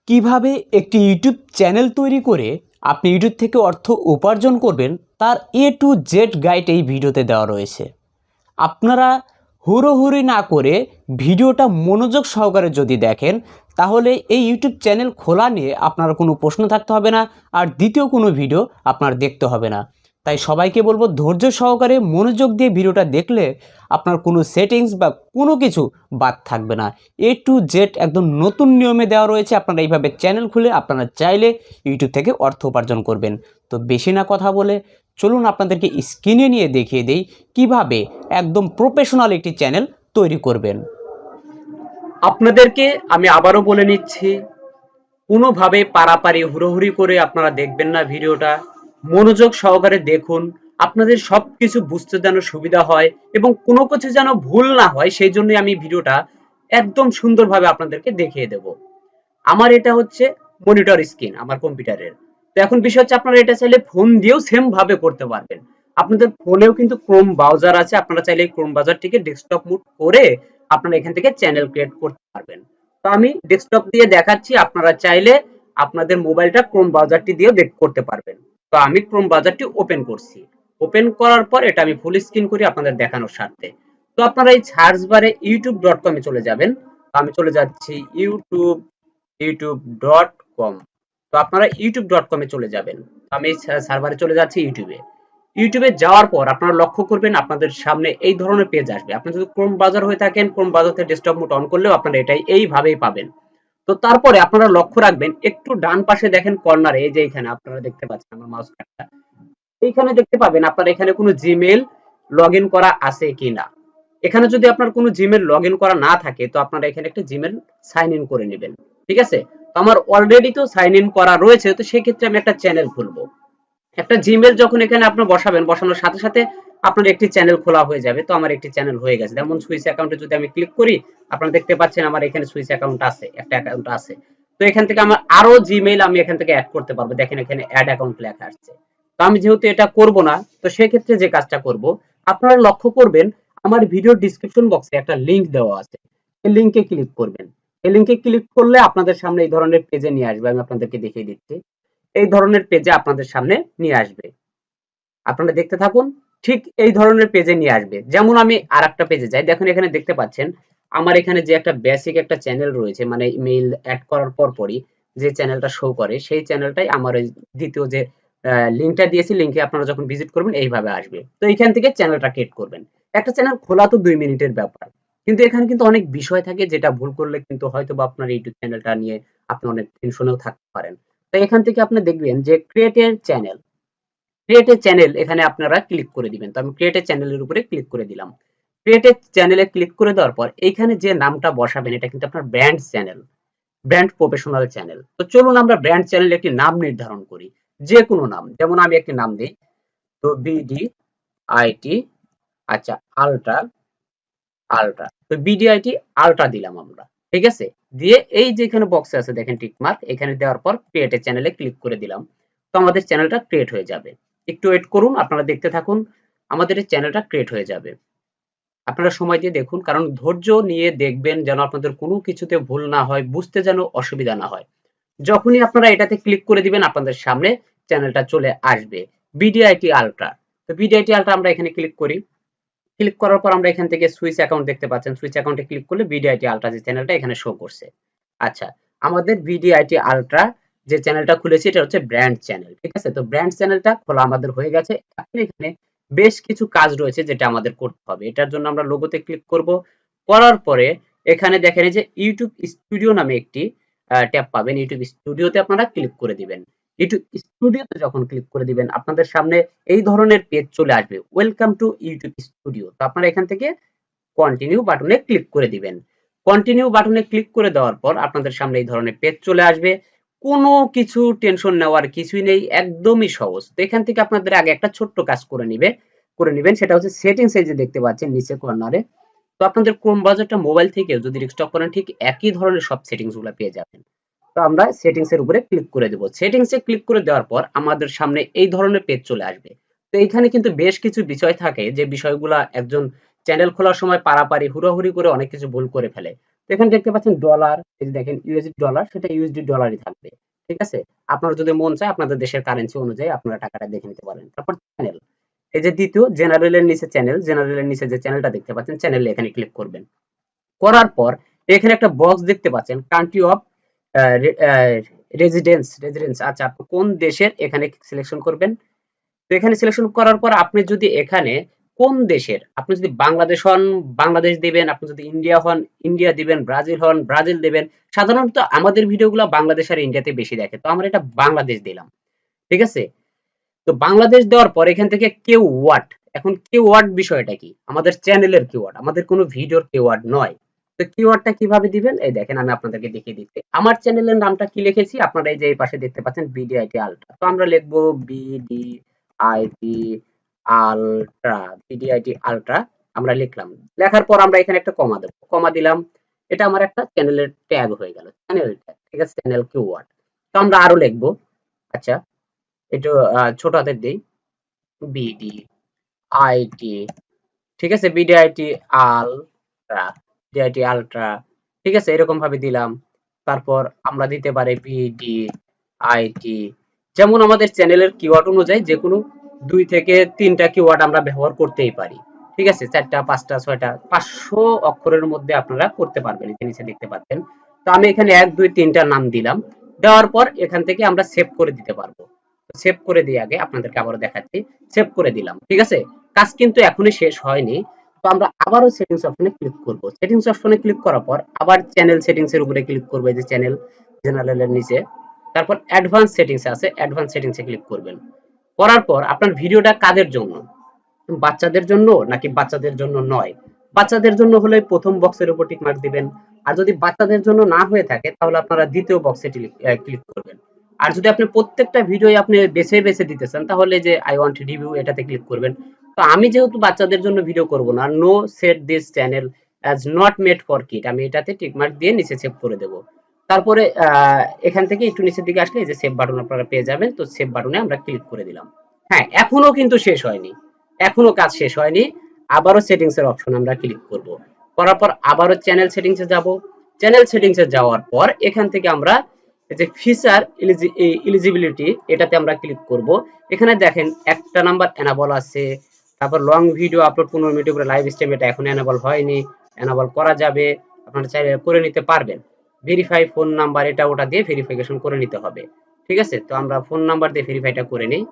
কিভাবে একটি YouTube channel তৈরি করে আপনি ইউটিউব থেকে অর্থ উপার্জন করবেন তার টু জেড গাইড এই ভিডিওতে দেওয়া রয়েছে। আপনারা হুড়োহুড়ি না করে ভিডিওটা মনোযোগ সহকারে যদি দেখেন তাহলে এই ইউটিউব চ্যানেল খোলা নিয়ে আপনার কোনো প্রশ্ন থাকতে হবে না, আর দ্বিতীয় কোনো ভিডিও আপনার দেখতে হবে না। তাই সবাইকে বলবো ধৈর্য সহকারে মনোযোগ দিয়ে ভিডিওটা দেখলে আপনার কোনো সেটিংস বা কোনো কিছু বাদ থাকবে না। টু জেড একদম নতুন নিয়মে দেওয়া রয়েছে। আপনারা এইভাবে চ্যানেল খুলে আপনারা চাইলে ইউটিউব থেকে অর্থ উপার্জন করবেন। তো বেশি না কথা বলে চলুন আপনাদেরকে স্ক্রিনে নিয়ে দেখিয়ে দেই কিভাবে একদম প্রফেশনাল একটি চ্যানেল তৈরি করবেন। আপনাদেরকে আমি আবারও বলে নিচ্ছি, কোনোভাবে পারাপারি হুড়োহুড়ি করে আপনারা দেখবেন না ভিডিওটা। মনোযোগ সহকারে দেখুন, আপনাদের সবকিছু বুঝতে যেন সুবিধা হয় এবং কোনো কিছু যেন ভুল না হয়, সেই জন্য আমি ভিডিওটা একদম সুন্দরভাবে আপনাদেরকে দেখিয়ে দেব। আমার এটা হচ্ছে মনিটর স্ক্রিন আমার কম্পিউটারের। তো এখন বিষয় হচ্ছে আপনারা এটা চাইলে ফোন দিয়েও সেম ভাবে করতে পারবেন। আপনাদের ফোনেও কিন্তু ক্রোম ব্রাউজার আছে, আপনারা চাইলে ক্রোম ব্রাউজারটিকে ডেস্কটপ মোড করে আপনারা এখান থেকে চ্যানেল ক্রিয়েট করতে পারবেন। তো আমি ডেস্কটপ দিয়ে দেখাচ্ছি, আপনারা চাইলে আপনাদের মোবাইলটা ক্রোম ব্রাউজারটি দিয়েও করতে পারবেন। তো আমি ক্রোম ব্রাউজারটি ওপেন করছি। ওপেন করার পর এটা আমি ফুল স্ক্রিন করি আপনাদের দেখানোর স্বার্থে। তো আপনারা এই সার্চ বারে youtube.com এ চলে যাবেন। আমি চলে যাচ্ছি youtube.com। তো আপনারা youtube.com এ চলে যাবেন। আমি সার্ভারে চলে যাচ্ছি ইউটিউবে। ইউটিউবে যাওয়ার পর আপনারা লক্ষ্য করবেন আপনাদের সামনে এই ধরনের পেজ আসবে। আপনি যদি ক্রোম ব্রাউজার হয়ে থাকেন, ক্রোম ব্রাউজার থেকে ডেস্কটপ মোড অন করলেও আপনারা এটাই এইভাবেই পাবেন। তো তারপরে আপনারা লক্ষ্য রাখবেন একটু ডান পাশে দেখেন কর্নারে, এই যে এখানে আপনারা দেখতে পাচ্ছেন আমার মাউস কার্সরটা, এইখানে দেখতে পাবেন আপনার এখানে কোনো জিমেইল লগইন করা আছে কিনা। এখানে যদি আপনার কোনো জিমেইল লগইন করা না থাকে তো আপনারা এখানে একটা জিমেইল সাইন ইন করে নেবেন। ঠিক আছে? তো আমার অলরেডি তো সাইন ইন করা রয়েছে, তো সেই ক্ষেত্রে আমি একটা চ্যানেল খুলবো। একটা জিমেইল যখন এখানে আপনি বসাবেন, বসানোর সাথে সাথে আপনার একটি চ্যানেল খোলা হয়ে যাবে। তো আমার একটি চ্যানেল হয়ে গেছে। যেমন সুইচ অ্যাকাউন্টে যদি আমি ক্লিক করি, আপনারা দেখতে পাচ্ছেন আমার এখানে সুইচ অ্যাকাউন্ট আছে, একটা অ্যাকাউন্ট আছে। তো এখান থেকে আমার আরো জিমেইল আমি এখান থেকে অ্যাড করতে পারবো। দেখেন এখানে অ্যাড অ্যাকাউন্ট লেখা আসছে। তো আমি যেহেতু এটা করব না, তো সেক্ষেত্রে যে কাজটা করব, আপনারা লক্ষ্য করবেন আমার ভিডিও ডেসক্রিপশন বক্সে একটা লিংক দেওয়া আছে। এই লিংকে ক্লিক করবেন। এই লিংকে ক্লিক করলে আপনাদের সামনে এই ধরনের পেজে নিয়ে আসবে। আমি আপনাদেরকে দেখিয়ে দিচ্ছি। এই ধরনের পেজে আপনাদের সামনে নিয়ে আসবে। আপনারা দেখতে থাকুন। ঠিক এই ধরনের পেজে নিয়ে আসবে। যেমন আমি আরেকটা পেজে যাই। দেখুন এখানে দেখতে পাচ্ছেন আমার এখানে যে একটা বেসিক একটা চ্যানেল রয়েছে, মানে ইমেইল অ্যাড করার পরপরই যে চ্যানেলটা শো করে, সেই চ্যানেলটাই আমার ওই দ্বিতীয় যে লিংকটা দিয়েছি, লিংকে আপনারা যখন ভিজিট করবেন এইভাবে আসবে। তো এইখান থেকে চ্যানেলটা ক্রিয়েট করবেন। একটা চ্যানেল খোলা তো 2 মিনিটের ব্যাপার। কিন্তু এখানে কিন্তু অনেক বিষয় থাকে যেটা ভুল করলে কিন্তু হয়তোবা আপনার ইউটিউব চ্যানেলটা নিয়ে আপনি অনেক টেনশনেও থাকতে পারেন। তো এখান থেকে আপনি দেখবেন যে create a channel, create a channel এখানে আপনারা ক্লিক করে দিবেন। তো আমি ক্রিয়েট এ চ্যানেলের উপরে ক্লিক করে দিলাম। ক্রিয়েট এ চ্যানেলে ক্লিক করে দেওয়ার পর এইখানে যে নামটা বসাবেন এটা কিন্তু আপনার brand channel, brand professional channel. তো চলুন আমরা ব্র্যান্ড চ্যানেলে একটি নাম নির্ধারণ করি, যে কোনো নাম। যেমন আমি একটি নাম দিই, তো বিডিআইটি, আচ্ছা আলট্রা, আলট্রা, তো বিডিআইটি আলট্রা দিলাম আমরা। ঠিক আছে? দিয়ে এই যে এখানে বক্সে আছে দেখেন টিক মার্ক, এখানে দেওয়ার পর ক্রিয়েট এ চ্যানেলে ক্লিক করে দিলাম। তো আমাদের চ্যানেলটা ক্রিয়েট হয়ে যাবে। একটু ওয়েট করুন, আপনারা দেখতে থাকুন, আমাদের এই চ্যানেলটা ক্রিয়েট হয়ে যাবে। আপনারা সময় দিয়ে দেখুন, কারণ ধৈর্য নিয়ে দেখবেন যেন আপনাদের কোনো কিছুতে ভুল না হয়, বুঝতে যেন অসুবিধা না হয়। যখনই আপনারা এটাতে ক্লিক করে দিবেন আপনাদের সামনে চ্যানেলটা চলে আসবে, বিডিআইটি আলট্রা। তো বিডিআইটি আলট্রা আমরা এখানে ক্লিক করি। ক্লিক করার পর আমরা এখান থেকে সুইচ অ্যাকাউন্ট দেখতে পাচ্ছেন। সুইচ অ্যাকাউন্টে ক্লিক করলে বিডিআইটি আলট্রা যে চ্যানেলটা এখানে শো করছে। আচ্ছা, আমাদের বিডিআইটি আলট্রা যে চ্যানেলটা খুলেছি এটা হচ্ছে ব্র্যান্ড চ্যানেল। ঠিক আছে? তো ব্র্যান্ড চ্যানেলটা খোলা আমাদের হয়ে গেছে। এখন এখানে বেশ কিছু কাজ রয়েছে যেটা আমাদের করতে হবে। এটার জন্য আমরা লোগোতে ক্লিক করব। করার পরে এখানে দেখেন এই যে ইউটিউব স্টুডিও নামে একটি ট্যাব পাবেন। ইউটিউব স্টুডিওতে আপনারা ক্লিক করে দিবেন। ইউটিউব স্টুডিওতে যখন ক্লিক করে দিবেন আপনাদের সামনে এই ধরনের পেজ চলে আসবে, ওয়েলকাম টু ইউটিউব স্টুডিও। তো আপনারা এখান থেকে কন্টিনিউ বাটনে ক্লিক করে দিবেন। কন্টিনিউ বাটনে ক্লিক করে দেওয়ার পর আপনাদের সামনে এই ধরনের পেজ চলে আসবে। কোনো কিছু টেনশন নেওয়ার কিছুই নেই, একদমই সহজ। তো এখান থেকে আপনাদের আগে একটা ছোট্ট কাজ করে নেবেন, সেটা হচ্ছে সেটিংস। এই যে দেখতে পাচ্ছেন নিচে কর্নারে, তো আপনাদের ক্রোম ব্রাউজারটা মোবাইল থেকে যদি রিস্টক করেন ঠিক একই ধরনের সব সেটিংস গুলো পেয়ে যাবেন। তো আমরা সেটিংস এর উপরে ক্লিক করে দেব। সেটিংস এ ক্লিক করে দেওয়ার পর আমাদের সামনে এই ধরনের পেজ চলে আসবে। তো এইখানে কিন্তু বেশ কিছু বিষয় থাকে যে বিষয়গুলা একজন চ্যানেল খোলার সময় পারাপারি হুড়োহুড়ি করে অনেক কিছু ভুল করে ফেলে। তো এখানে দেখতে পাচ্ছেন ডলার, এই যে দেখেন ইউএসডি ডলার, সেটা ইউএসডি ডলারই থাকবে। ঠিক আছে, আপনারা যদি মন চায় আপনাদের দেশের কারেন্সি অনুযায়ী আপনারা টাকাটা দেখে নিতে পারেন। তারপর চ্যানেল, এই যে দ্বিতীয় জেনারেলের নিচে চ্যানেল, জেনারেলের নিচে যে চ্যানেলটা দেখতে পাচ্ছেন চ্যানেলে এখানে ক্লিক করবেন। করার পর এখানে একটা বক্স দেখতে পাচ্ছেন কান্ট্রি অফ রেজিডেন্স, আচ্ছা আপনি কোন দেশের এখানে সিলেকশন করবেন। তো এখানে সিলেকশন করার পর আপনি যদি এখানে কোন দেশের, আপনি যদি বাংলাদেশ হন বাংলাদেশ দিবেন, আপনি যদি ইন্ডিয়া হন ইন্ডিয়া দিবেন, ব্রাজিল হন ব্রাজিল দিবেন। সাধারণত আমাদের ভিডিওগুলো বাংলাদেশ আর ইন্ডিয়াতে বেশি দেখে, তো আমরা এটা বাংলাদেশ দিলাম। ঠিক আছে, তো বাংলাদেশ দেওয়ার পর এখান থেকে কিওয়ার্ড, এখন কিওয়ার্ড বিষয়টা কি, আমাদের চ্যানেলের কিওয়ার্ড, আমাদের কোনো ভিডিওর কিওয়ার্ড নয়। তো কিওয়ার্ডটা কিভাবে দিবেন, এই দেখেন আমি আপনাদেরকে দেখিয়ে দিচ্ছি। আমার চ্যানেলের নামটা কি লিখেছি, আপনারা এই যে এই পাশে দেখতে পাচ্ছেন বিডিআইটি আলট্রা, তো আমরা লিখবো বিডিআইটি আলট্রা, বিডিআইটি আলট্রা আমরা লিখলাম। লেখার পর আমরা এখানে একটা কমা দেবো, কমা দিলাম। এটা আমার একটা চ্যানেলের ট্যাগ হয়ে গেল, চ্যানেল ট্যাগ। ঠিক আছে, চ্যানেল কিওয়ার্ড। তো আমরা আরো লিখবো, আচ্ছা একটু ছোট হাতের দিই, বিডি আইটি, ঠিক আছে, BD IT ultra, BD IT ultra. ঠিক আছে, এরকম ভাবে দিলাম। তারপর আমরা দিতে পারি বিডি আইটি, যেমন আমাদের চ্যানেলের কিওয়ার্ড অনুযায়ী যে কোনো 2 থেকে 3টা কিওয়ার্ড আমরা ব্যবহার করতেই পারি। ঠিক আছে, 4টা 5টা 6টা 500 অক্ষরের মধ্যে আপনারা করতে পারবেন, এই নিচে দেখতে পাচ্ছেন। তো আমি এখানে 1 2 3টা নাম দিলাম, দেওয়ার পর এখান থেকে আমরা সেভ করে দিতে পারবো। সেভ করে দিয়ে আগে আপনাদেরকে আবারও দেখাচ্ছি, সেভ করে দিলাম। ঠিক আছে, কাজ কিন্তু এখনই শেষ হয়নি। তো আমরা আবারও সেটিংস অপশনে ক্লিক করব। সেটিংস অপশনে ক্লিক করার পর আবার চ্যানেল সেটিংস এর উপরে ক্লিক করব, এই যে চ্যানেল জেনারেলের নিচে। তারপর অ্যাডভান্স সেটিংস আছে, অ্যাডভান্স সেটিংসে ক্লিক করবেন। করার পর আপনার ভিডিওটা কাদের জন্য, বাচ্চাদের জন্য নাকি বাচ্চাদের জন্য নয়। বাচ্চাদের জন্য হলে প্রথম বক্সের উপর টিক মার্ক দিবেন। আর যদি বাচ্চাদের জন্য না হয়ে থাকে তাহলে আপনারা দ্বিতীয় বক্সে ক্লিক করবেন। আর যদি আপনি প্রত্যেকটা ভিডিও আপনি বেছে বেছে দিতেছেন তাহলে যে আই ওয়ান্ট রিভিউ এটাতে ক্লিক করবেন। তো আমি যেহেতু বাচ্চাদের জন্য ভিডিও করব না, no set this channel as not made for kid, আমি এটাতে টিক মার্ক দিয়ে নিচে সেভ করে দেব। তারপরে এখান থেকে একটু নিচের দিকে আসলে এই যে সেভ বাটন আপনারা পেয়ে যাবেন, তো সেভ বাটনে আমরা ক্লিক করে দিলাম। হ্যাঁ, এখনো কিন্তু শেষ হয়নি, এখনো কাজ শেষ হয়নি। আবারও সেটিংস এর অপশন আমরা ক্লিক করব। করার পর আবারও চ্যানেল সেটিংসে যাব। চ্যানেল সেটিংসে যাওয়ার পর এখান থেকে আমরা এই যে ফিচার এলিজিবিলিটি এটাতে আমরা ক্লিক করব। এখানে দেখেন একটা নাম্বার এনাবল আছে, তারপর লং ভিডিও আপলোড 15 মিনিট করে লাইভ স্ট্রিম, এটা এখন এনাবল হয়নি, এনাবল করা যাবে, আপনারা চাইলে করে নিতে পারবেন। ভেরিফাই ফোন নাম্বার, এটা ওটা দিয়ে ভেরিফিকেশন করে নিতে হবে। ঠিক আছে, তো আমরা ফোন নাম্বার দিয়ে ভেরিফাইটা করে নিই।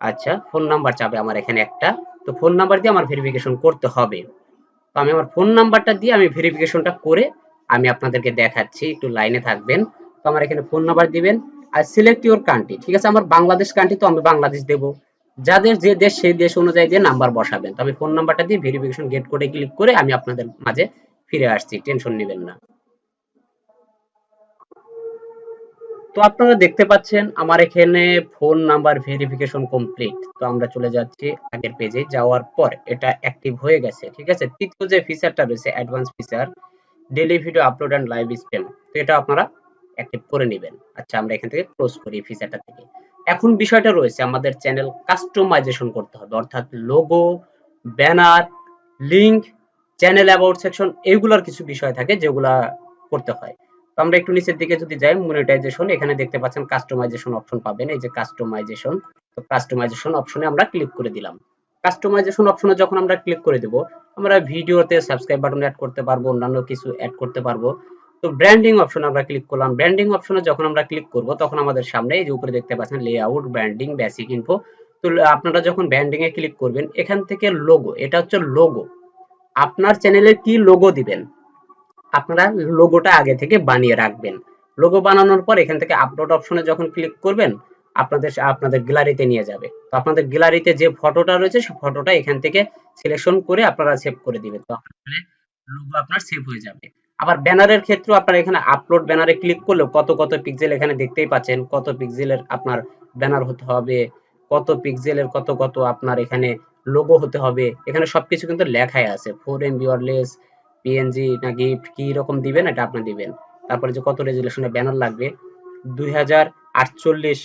আচ্ছা, ফোন নাম্বার চাবে আমার এখানে একটা, তো ফোন নাম্বার দিয়ে আমার ভেরিফিকেশন করতে হবে। তো আমি আমার ফোন নাম্বারটা দিয়ে আমি ভেরিফিকেশনটা করে আমি আপনাদেরকে দেখাচ্ছি, একটু লাইনে থাকবেন। তো আমার এখানে ফোন নাম্বার দিবেন আর সিলেক্ট ইউর কান্ট্রি। ঠিক আছে, আমার বাংলাদেশ কান্ট্রি, তো আমি বাংলাদেশ দেব। যাদের যে দেশ সেই দেশ অনুযায়ী দিয়ে নাম্বার বসাবেন। তো আমি ফোন নাম্বারটা দিয়ে ভেরিফিকেশন গেট কোডে ক্লিক করে আমি আপনাদের মাঝে ফিরে আসছি, টেনশন নেবেন না। তো আপনারা দেখতে পাচ্ছেন আমার এখানে ফোন নাম্বার ভেরিফিকেশন কমপ্লিট। তো আমরা চলে যাচ্ছি আগের পেজে, যাওয়ার পর এটা অ্যাক্টিভ হয়ে গেছে। ঠিক আছে, তৃতীয় যে ফিচারটা রয়েছে advance feature, daily video upload and live stream, তো এটা আপনারা অ্যাক্টিভ করে নেবেন। আচ্ছা, আমরা এখান থেকে ক্লোজ করি ফিচারটা থেকে। এখন বিষয়টা রয়েছে আমাদের চ্যানেল কাস্টমাইজেশন করতে হবে, অর্থাৎ logo, banner, link, channel about section, এইগুলোর কিছু বিষয় থাকে যেগুলা করতে হয়। তো আমরা একটু নিচের দিকে যদি যাই, মনিটাইজেশন, এখানে দেখতে পাচ্ছেন কাস্টমাইজেশন অপশন পাবেন, এই যে কাস্টমাইজেশন। তো কাস্টমাইজেশন অপশনে আমরা ক্লিক করে দিলাম। কাস্টমাইজেশন অপশনে যখন আমরা ক্লিক করে দেব, আমরা ভিডিওতে সাবস্ক্রাইব বাটন অ্যাড করতে পারবো, অন্যান্য কিছু অ্যাড করতে পারবো। তো ব্র্যান্ডিং অপশনে আমরা ক্লিক করলাম। ব্র্যান্ডিং অপশনে যখন আমরা ক্লিক করব তখন আমাদের সামনে এই যে উপরে দেখতে পাচ্ছেন লেআউট, ব্র্যান্ডিং, বেসিক ইনফো। তো আপনারা যখন ব্র্যান্ডিং এ ক্লিক করবেন এখান থেকে লোগো, এটা হচ্ছে লোগো, আপনার চ্যানেলে কি লোগো দিবেন আপনারা লোগোটা আগে থেকে বানিয়ে রাখবেন। লোগো বানানোর পর এখান থেকে আপলোড অপশনে যখন ক্লিক করবেন আপনাদের গ্যালারিতে নিয়ে যাবে। তো আপনাদের গ্যালারিতে যে ফটোটা রয়েছে সেই ফটোটা এখান থেকে সিলেকশন করে আপনারা সেভ করে দিবেন। তো লোগো আপনার সেভ হয়ে যাবে। আবার ব্যানারের ক্ষেত্রেও আপনারা এখানে আপলোড ব্যানারে ক্লিক করলে কত কত পিক্সেল এখানে দেখতেই পাচ্ছেন, কত পিক্সেলের আপনার ব্যানার হতে হবে, কত পিক্সেলের কত কত আপনার এখানে লোগো হতে হবে, এখানে সবকিছু কিন্তু লেখাই আছে। 4 MB অর লেস, পিএনজি না গিফট, কি রকম দিবেন এটা আপনি দিবেন। তারপরে যে কত রেজুলেশনের ব্যানার লাগবে, 2048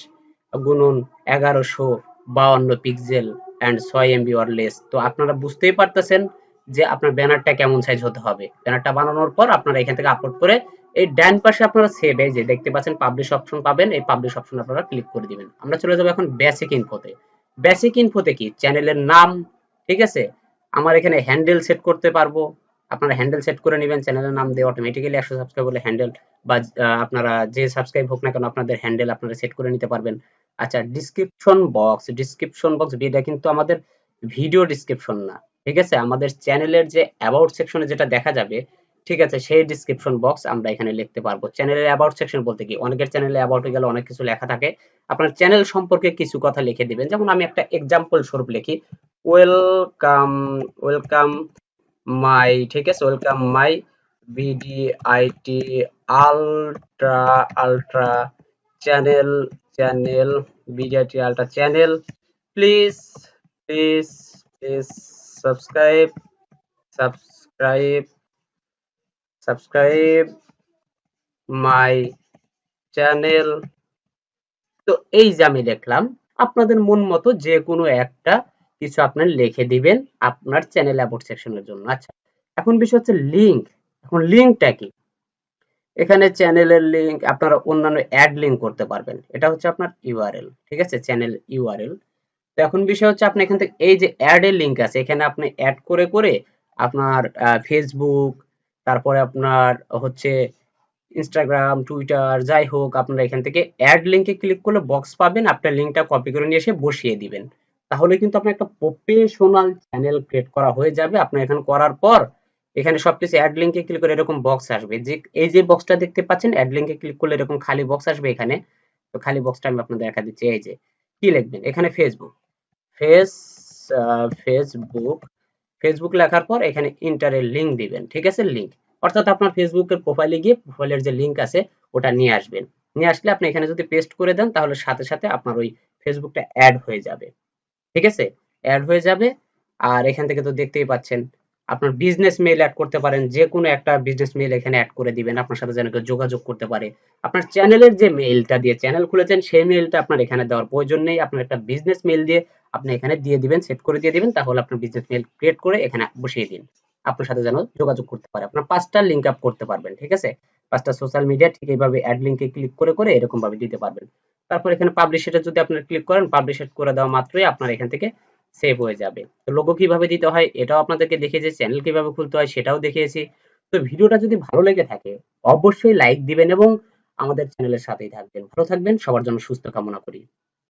গুণন 1152 pixel and 6 MB or less. তো আপনারা বুঝতেই পারতেছেন যে আপনার ব্যানারটা কেমন সাইজ হতে হবে। ব্যানারটা বানানোর পর আপনারা এখান থেকে আপলোড করে এই ডান পাশে আপনারা সেভ, এই যে দেখতে পাচ্ছেন পাবলিশ অপশন পাবেন, এই পাবলিশ অপশন আপনারা ক্লিক করে দিবেন। আমরা চলে যাবো এখন বেসিক ইনফোতে। বেসিক ইনফোতে কি চ্যানেলের নাম, ঠিক আছে, আমার এখানে হ্যান্ডেল সেট করতে পারবো। আপনারা হ্যান্ডেল সেট করে নেবেন, চ্যানেলের নাম দিয়ে অটোমেটিক্যালি 100 সাবস্ক্রাইব হলে হ্যান্ডেল বা আপনারা যে সাবস্ক্রাইব হোক না কেন আপনাদের হ্যান্ডেল আপনারা সেট করে নিতে পারবেন। আচ্ছা, ডিসক্রিপশন বক্স এটা কিন্তু আমাদের ভিডিও ডিসক্রিপশন না, ঠিক আছে, আমাদের চ্যানেলের যে অ্যাবাউট সেকশনে যেটা দেখা যাবে, ঠিক আছে, সেই ডিসক্রিপশন বক্স আমরা এখানে লিখতে পারবো। চ্যানেলের অ্যাবাউট সেকশন বলতে কি, অনেকের চ্যানেলে অ্যাবাউটে গেলে অনেক কিছু লেখা থাকে, আপনার চ্যানেল সম্পর্কে কিছু কথা লিখে দিবেন। যেমন আমি একটা এক্সাম্পল স্বরূপ লিখি, ওয়েলকাম, ওয়েলকাম মাই, ঠিক আছে, welcome my VDIT ultra, ultra channel, channel VDIT ultra channel, please, please, please subscribe, subscribe, subscribe my channel. তো এই যে আমি লিখলাম, আপনাদের মন মতো যে কোনো একটা কিছু আপনার লিখে দিবেন আপনার চ্যানেল অ্যাবাউট সেকশনের জন্য। আচ্ছা, এখন বিষয় হচ্ছে লিঙ্ক। এখন লিঙ্কটা কি, এখানে চ্যানেলের লিঙ্ক আপনারা অন্যান্য অ্যাড লিঙ্ক করতে পারবেন, এটা হচ্ছে আপনার ইউআরএল, ঠিক আছে, চ্যানেল ইউআরএল। তো এখন বিষয় হচ্ছে আপনি এখান থেকে এই যে অ্যাড এর লিঙ্ক আছে এখানে আপনি অ্যাড করে করে আপনার ফেসবুক, তারপরে আপনার হচ্ছে ইনস্টাগ্রাম, টুইটার, যাই হোক আপনারা এখান থেকে অ্যাড লিংকে ক্লিক করলে বক্স পাবেন, আপনার লিংকটা কপি করে নিয়ে এসে বসিয়ে দিবেন। তাহলে কিন্তু আপনার একটা প্রফেশনাল চ্যানেল ক্রিয়েট করা হয়ে যাবে। আপনার এখানে করার পর এখানে সবকিছু অ্যাড লিংকে ক্লিক করে এরকম বক্স আসবে, যে এই যে বক্সটা দেখতে পাচ্ছেন অ্যাড লিংকে ক্লিক করলে এরকম খালি বক্স আসবে এখানে। তো খালি বক্সটা আমি আপনাদের দেখা দিচ্ছি, এই যে কি লিখবেন এখানে ফেসবুক, ফেস ফেসবুক, ফেসবুক লেখার পর এখানে ইন্টারের লিঙ্ক দিবেন, ঠিক আছে, লিঙ্ক, অর্থাৎ আপনার ফেসবুকের প্রোফাইলে গিয়ে প্রোফাইলের যে লিঙ্ক আছে ওটা নিয়ে আসবেন। নিয়ে আসলে আপনি এখানে যদি পেস্ট করে দেন তাহলে সাথে সাথে আপনার ওই ফেসবুকটা অ্যাড হয়ে যাবে, ঠিক আছে, অ্যাড হয়ে যাবে। আর এখান থেকে তো দেখতেই পাচ্ছেন আপনার বিজনেস মেইল অ্যাড করতে পারেন, যে কোনো একটা বিজনেস মেইল এখানে অ্যাড করে দিবেন, আপনার সাথে যেন কেউ যোগাযোগ করতে পারে। আপনার চ্যানেলের যে মেইলটা দিয়ে চ্যানেল খুলেছেন সেই মেইলটা আপনার এখানে দেওয়ার প্রয়োজন নেই, আপনার একটা বিজনেস মেইল দিয়ে আপনি এখানে দিয়ে দিবেন, সেট করে দিয়ে দিবেন, তাহলে আপনার বিজনেস মেইল ক্রিয়েট করে এখানে বসিয়ে দিন, আপনার সাথে যেন যোগাযোগ করতে পারে। আপনার 5টা লিঙ্ক আপ করতে পারবেন, ঠিক আছে, 5টা সোশ্যাল মিডিয়া ঠিক এইভাবে অ্যাড লিঙ্কে ক্লিক করে করে এরকম ভাবে দিতে পারবেন। তারপর এখানে পাবলিশ এটা যদি আপনারা ক্লিক করেন, পাবলিশ করে দেওয়া মাত্রই আপনার এখান থেকে সেভ হয়ে যাবে। তো লোগো কিভাবে দিতে হয় এটাও আপনাদেরকে দেখিয়েছি, চ্যানেল কিভাবে খুলতে হয় সেটাও দেখিয়েছি। তো ভিডিওটা যদি ভালো লেগে থাকে অবশ্যই লাইক দিবেন এবং আমাদের চ্যানেলের সাথেই থাকবেন। ভালো থাকবেন, সবার জন্য সুস্থ কামনা করি।